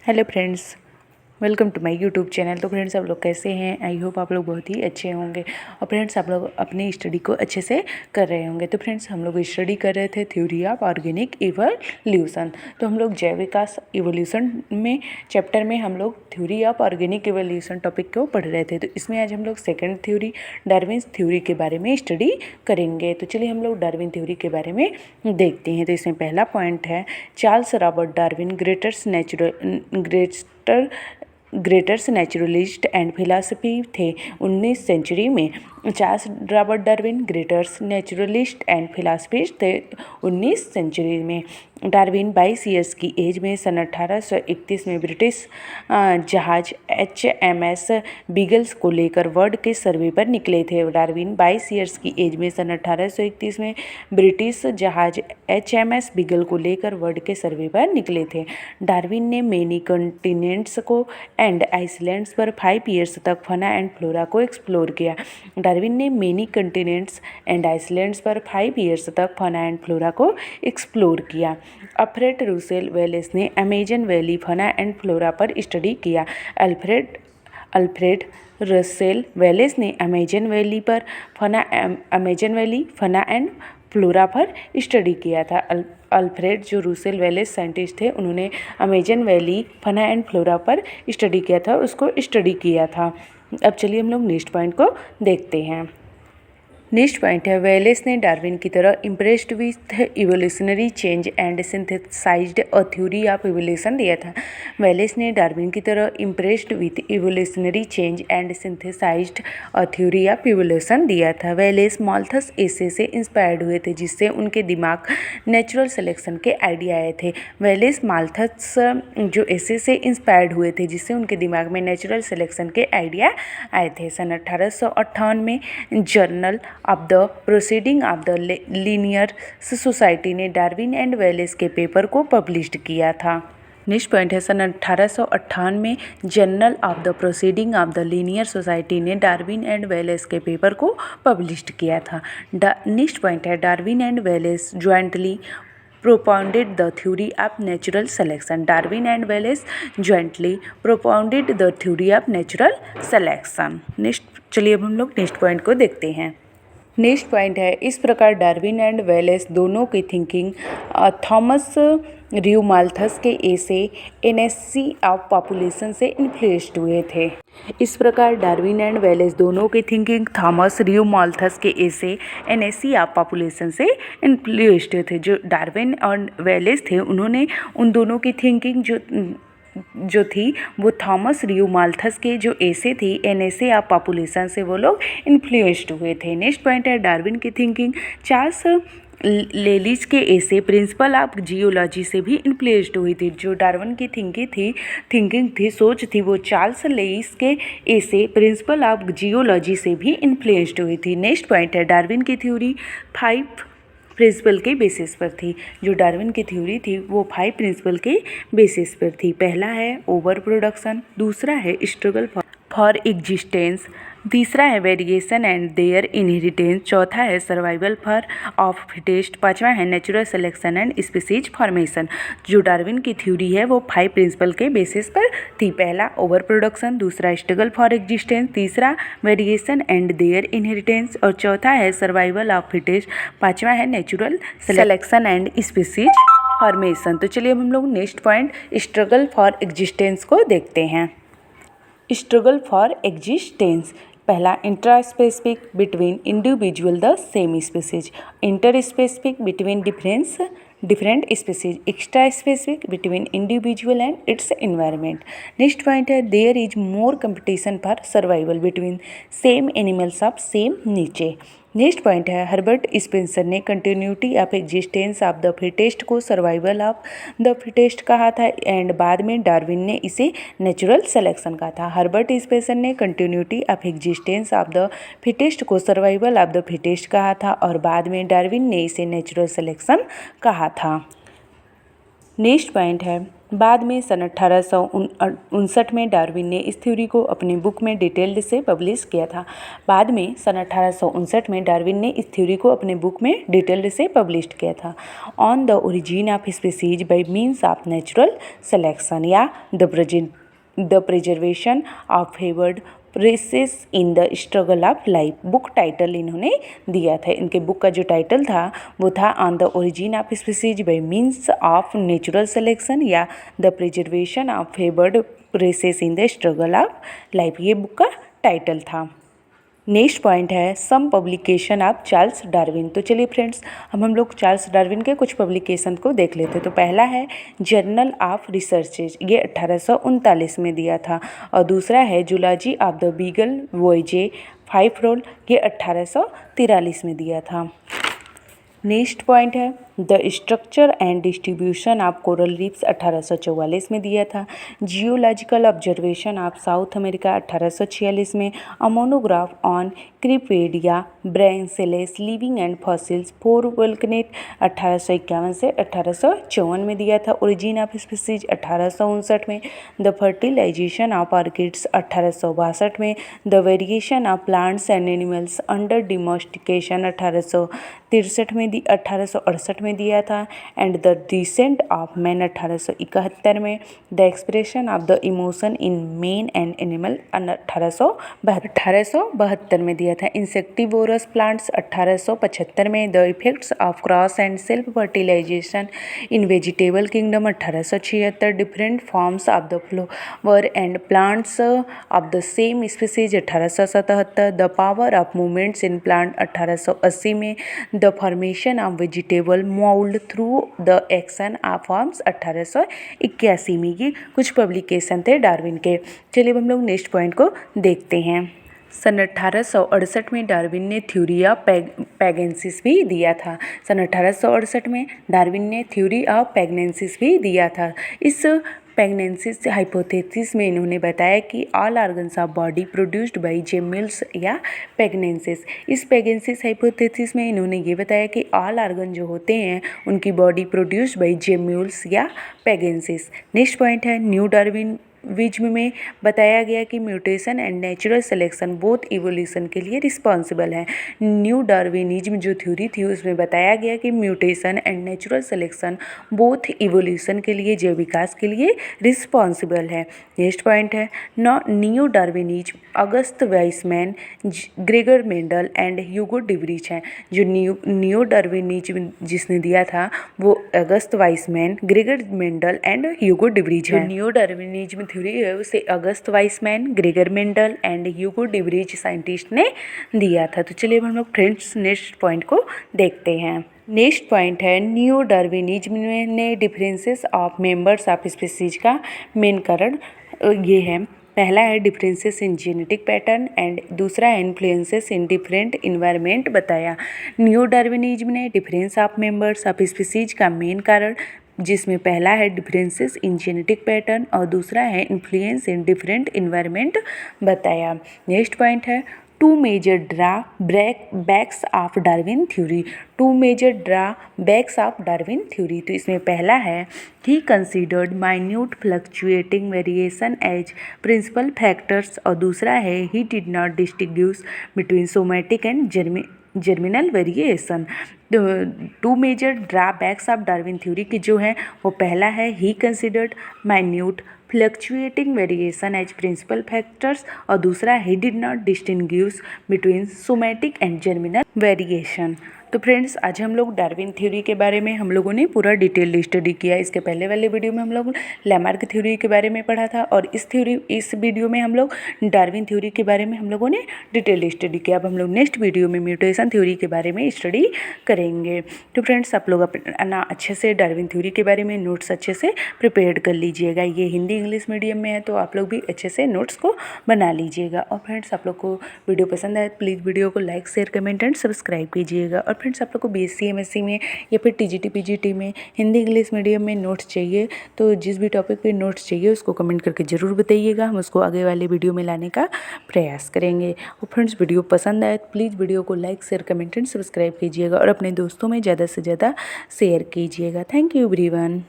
Hello friends, welcome to my YouTube channel. तो friends, आप लोग कैसे हैं? आई होप आप लोग बहुत ही अच्छे होंगे और फ्रेंड्स आप लोग अपनी स्टडी को अच्छे से कर रहे होंगे। तो फ्रेंड्स, हम लोग स्टडी कर रहे थे थ्योरी ऑफ ऑर्गेनिक इवोल्यूशन। तो हम लोग जैव विकास इवोल्यूशन में चैप्टर में हम लोग theory of organic evolution topic को पढ़ रहे थे। तो इसमें आज हम लोग सेकेंड थ्योरी डार्विन्स थ्योरी के बारे में स्टडी करेंगे। तो चलिए हम लोग डार्विन थ्योरी के बारे में देखते हैं। तो इसमें पहला पॉइंट है, Charles Robert Darwin greaters naturalist and philosophy थे 19 सेंचुरी में। Charles Robert Darwin greaters naturalist and philosophist थे 19 सेंचुरी में। डार्विन 22 ईयर्स की एज में सन 1831 में ब्रिटिश जहाज HMS बीगल्स को लेकर वर्ल्ड के सर्वे पर निकले थे। डार्विन 22 ईयर्स की एज में सन 1831 में ब्रिटिश जहाज HMS बीगल को लेकर वर्ल्ड के सर्वे पर निकले थे। डार्विन ने मेनी कॉन्टिनेंट्स को एंड आइसलैंड्स पर 5 ईयर्स तक फना एंड फ्लोरा को एक्सप्लोर किया। डार्विन ने मेनी कॉन्टिनेंट्स एंड आइसलैंड्स पर 5 ईयर्स तक फना एंड फ्लोरा को एक्सप्लोर किया। अल्फ्रेड रूसेल वेलेस ने Amazon valley fauna and flora पर स्टडी किया। अल्फ्रेड रसेल वेलेस ने Amazon valley fauna and flora पर स्टडी किया था। अल्फ्रेड जो रूसेल वेलेस साइंटिस्ट थे, उन्होंने Amazon valley fauna and flora पर स्टडी किया था, उसको स्टडी किया था। अब चलिए हम लोग नेक्स्ट पॉइंट को देखते हैं। नेक्स्ट पॉइंट है, वेलेस ने डार्विन की तरह impressed with evolutionary change and synthesised a theory of evolution दिया था। वेलेस ने डार्विन की तरह impressed with evolutionary change and synthesised a theory of evolution दिया था। वेलेस माल्थस एसे से इंस्पायर्ड हुए थे, जिससे उनके दिमाग नेचुरल सिलेक्शन के आइडिया आए थे। वेलेस माल्थस जो एसे से इंस्पायर्ड हुए थे, जिससे उनके दिमाग में नेचुरल सिलेक्शन के आइडिया आए थे। सन 1858 में journal of the proceeding of the linear society ने डार्विन एंड वेलेस के पेपर को पब्लिश्ड किया था। नेक्स्ट पॉइंट है, सन 1858 में journal of the proceeding of the linear society ने डार्विन एंड वेलेस के पेपर को पब्लिश्ड किया था। नेक्स्ट पॉइंट है, Darwin and Wallace jointly propounded the theory of natural selection. Darwin and Wallace jointly propounded the theory of natural selection. Next चलिए अब हम लोग नेक्स्ट पॉइंट को देखते हैं। नेक्स्ट पॉइंट है, इस प्रकार डार्विन एंड वेलेस दोनों की थिंकिंग थॉमस र्यू माल्थस के एसे एनएससी ऑफ पॉपुलेशन से इन्फ्लुएंस्ड हुए थे। इस प्रकार डार्विन एंड वेलेस दोनों की थिंकिंग थॉमस र्यू माल्थस के एसे एनएससी ऑफ पॉपुलेशन से इन्फ्लुएंस्ड थे। जो डार्विन और वेलेस थे, उन्होंने उन दोनों की थिंकिंग जो थी वो थॉमस र्यू माल्थस के जो एसे थी एनएसए ऑफ पॉपुलेशन से वो लोग इन्फ्लुएंस्ड हुए थे। नेक्स्ट पॉइंट है, डार्विन की थिंकिंग चार्ल्स लेलिस के एसे प्रिंसिपल ऑफ जियोलॉजी से भी इन्फ्लुएंस्ड हुई थी। जो डार्विन की थिंकिंग थी सोच थी, वो चार्ल्स लेलिस के एसे प्रिंसिपल ऑफ जियोलॉजी से भी इन्फ्लुएंस्ड हुई थी। नेक्स्ट पॉइंट है, डार्विन की थ्योरी 5 प्रिंसिपल के बेसिस पर थी। जो डार्विन की थ्योरी थी वो 5 प्रिंसिपल के बेसिस पर थी। पहला है ओवर प्रोडक्शन, दूसरा है स्ट्रगल फॉर एग्जिस्टेंस, तीसरा है वेरिएशन एंड देयर इनहेरिटेंस, चौथा है सर्वाइवल फॉर ऑफ फिटेस्ट, पांचवा है natural selection and species formation. जो डार्विन की थ्योरी है वो 5 प्रिंसिपल के बेसिस पर थी। पहला ओवर प्रोडक्शन, दूसरा स्ट्रगल फॉर एग्जिस्टेंस, तीसरा वेरिएशन एंड देयर इनहेरिटेंस और चौथा है सर्वाइवल ऑफ फिटेस्ट, पांचवा है natural selection and species formation. तो चलिए अब हम लोग next point struggle for existence को देखते हैं। स्ट्रगल फॉर एग्जिस्टेंस, पहला intraspecific between individual the same species, inter specific between different species, extra specific between individual and its environment. Next point है, there is more competition for survival between same animals of same niche. Next point है, Herbert Spencer ने continuity of existence of the fittest को survival of the fittest कहा था and बाद में Darwin ने इसे नेचुरल सिलेक्शन कहा था। हर्बर्ट स्पेंसर ने continuity of existence of the fittest को सर्वाइवल ऑफ द फिटेस्ट कहा था और बाद में डार्विन ने इसे नेचुरल सिलेक्शन कहा था। नेक्स्ट पॉइंट है, बाद में सन 1859 में डार्विन ने इस थ्योरी को अपनी बुक में डिटेल्ड से पब्लिश किया था। बाद में सन 1859 में डार्विन ने इस थ्योरी को अपने बुक में डिटेल्ड से पब्लिश किया था। On the origin of species by means of natural selection या the preservation of favoured races in the struggle of life, book title इन्होंने दिया था। इनके बुक का जो टाइटल था वो था on the origin of species by means of natural selection या the preservation of favoured races in the struggle of life, ये बुक का टाइटल था। नेक्स्ट पॉइंट है some publication of Charles Darwin. तो चलिए फ्रेंड्स हम लोग चार्ल्स डार्विन के कुछ पब्लिकेशन को देख लेते हैं। तो पहला है जर्नल ऑफ रिसर्चेज, ये 1839 में दिया था। और दूसरा है zoology of the Beagle voyage 5 roll, ये 1843 में दिया था। नेक्स्ट पॉइंट है the structure and distribution of coral reefs 1844 में दिया था। Geological observation of South America 1846 में। A monograph on Cirripedia barnacles living and fossils for volcanic 1851 से 1854 में दिया था। ओरिजिन ऑफ स्पीसीज 1859 में। द फर्टिलाइजेशन ऑफ ऑर्किड्स 1862 में। The variation of plants and animals under domestication 1863 में 1868 में दिया था। And the descent of man 1871 में। The expression of the emotion in man and animal 1872 में दिया था। इंसेक्टिवोरस प्लांट्स 1875 में। The effects of cross and self fertilisation in vegetable kingdom 1876। Different forms of the flower and plants of the same species 1877। The power of movements in plant 1880 में। The formation of vegetable mould through the action of forms 1881 में। ये कुछ publication थे Darwin के। चलिए हम लोग next point को देखते हैं। सन 1868 में डार्विन ने थ्योरी ऑफ पैगेंसिस भी दिया था। सन 1868 में डार्विन ने थ्योरी ऑफ पैगनेंसिस भी दिया था। इस पैगनेंसिस हाइपोथेसिस में इन्होंने बताया कि all organs of body produced by gemmules या पैगनेंसिस। इस पैगेंसिस हाइपोथेसिस में इन्होंने ये बताया कि ऑल ऑर्गन जो होते हैं उनकी बॉडी प्रोड्यूस्ड बाय जेम्यूल्स या पैगेंसिस। नेक्स्ट पॉइंट है न्यू डार्विनिज्म में बताया गया कि mutation and natural selection both evolution के लिए रिस्पॉन्सिबल है। न्यू डार्विनिज्म जो थ्योरी थी उसमें बताया गया कि mutation and natural selection both evolution के लिए, जैव विकास के लिए रिस्पॉन्सिबल है। नेक्स्ट पॉइंट है new Darwinism August Weismann, Gregor Mendel and Hugo de Vries हैं। जो न्यू डार्विनिज्म जिसने दिया था वो August Weismann, Gregor Mendel and Hugo de Vries है। न्यू डार्विनिज्म थ्योरी है उसे August Weismann, Gregor Mendel and Hugo de Vries scientist ने दिया था। तो चलिए हम लोग फ्रेंड्स नेक्स्ट पॉइंट को देखते हैं। नेक्स्ट पॉइंट है न्यू डार्विनिज्म ने differences of members of species का मेन कारण ये है। पहला है differences in genetic pattern and दूसरा है इन्फ्लुएंसेस इन डिफरेंट इन्वायरमेंट बताया। न्यू डार्विनिज्म ने difference of members of species का मेन कारण जिसमें पहला है डिफरेंसेस इन जेनेटिक पैटर्न और दूसरा है इन्फ्लुएंस इन डिफरेंट इन्वायरमेंट बताया। नेक्स्ट पॉइंट है two major drawbacks of Darwin theory. Two major drawbacks of Darwin theory, तो इसमें पहला है he considered minute fluctuating variation as principal factors और दूसरा है he did not distinguish between somatic and germinal variation. Two major drawbacks of Darwin theory की जो है वो पहला है he considered minute fluctuating variation as principal factors और दूसरा ही did not distinguish between somatic and germinal variation. तो friends आज हम लोग डार्विन थ्योरी के बारे में हम लोगों ने पूरा डिटेल स्टडी किया। इसके पहले वाले वीडियो में हम लोग लैमार्क थ्योरी के बारे में पढ़ा था और इस वीडियो में हम लोग डार्विन थ्योरी के बारे में हम लोगों ने डिटेल स्टडी किया। अब हम लोग नेक्स्ट वीडियो में म्यूटेशन थ्योरी के बारे में स्टडी करेंगे। तो फ्रेंड्स आप लोग अपना अच्छे से डार्विन थ्योरी के बारे में नोट्स अच्छे से प्रिपेयर कर लीजिएगा। ये हिंदी इंग्लिश मीडियम में है तो आप लोग भी अच्छे से नोट्स को बना लीजिएगा। और फ्रेंड्स आप लोग को वीडियो पसंद आए प्लीज़ वीडियो को like share comment and subscribe कीजिएगा। और फ्रेंड्स आप लोग को BSc MSc में या फिर TGT PGT में हिंदी इंग्लिश मीडियम में नोट्स चाहिए तो जिस भी टॉपिक पे नोट्स चाहिए उसको कमेंट करके ज़रूर बताइएगा। हम उसको आगे वाले वीडियो में लाने का प्रयास करेंगे। और फ्रेंड्स वीडियो पसंद आए प्लीज़ वीडियो को like share comment and subscribe कीजिएगा और अपने दोस्तों में ज़्यादा से ज़्यादा शेयर कीजिएगा। Thank you everyone.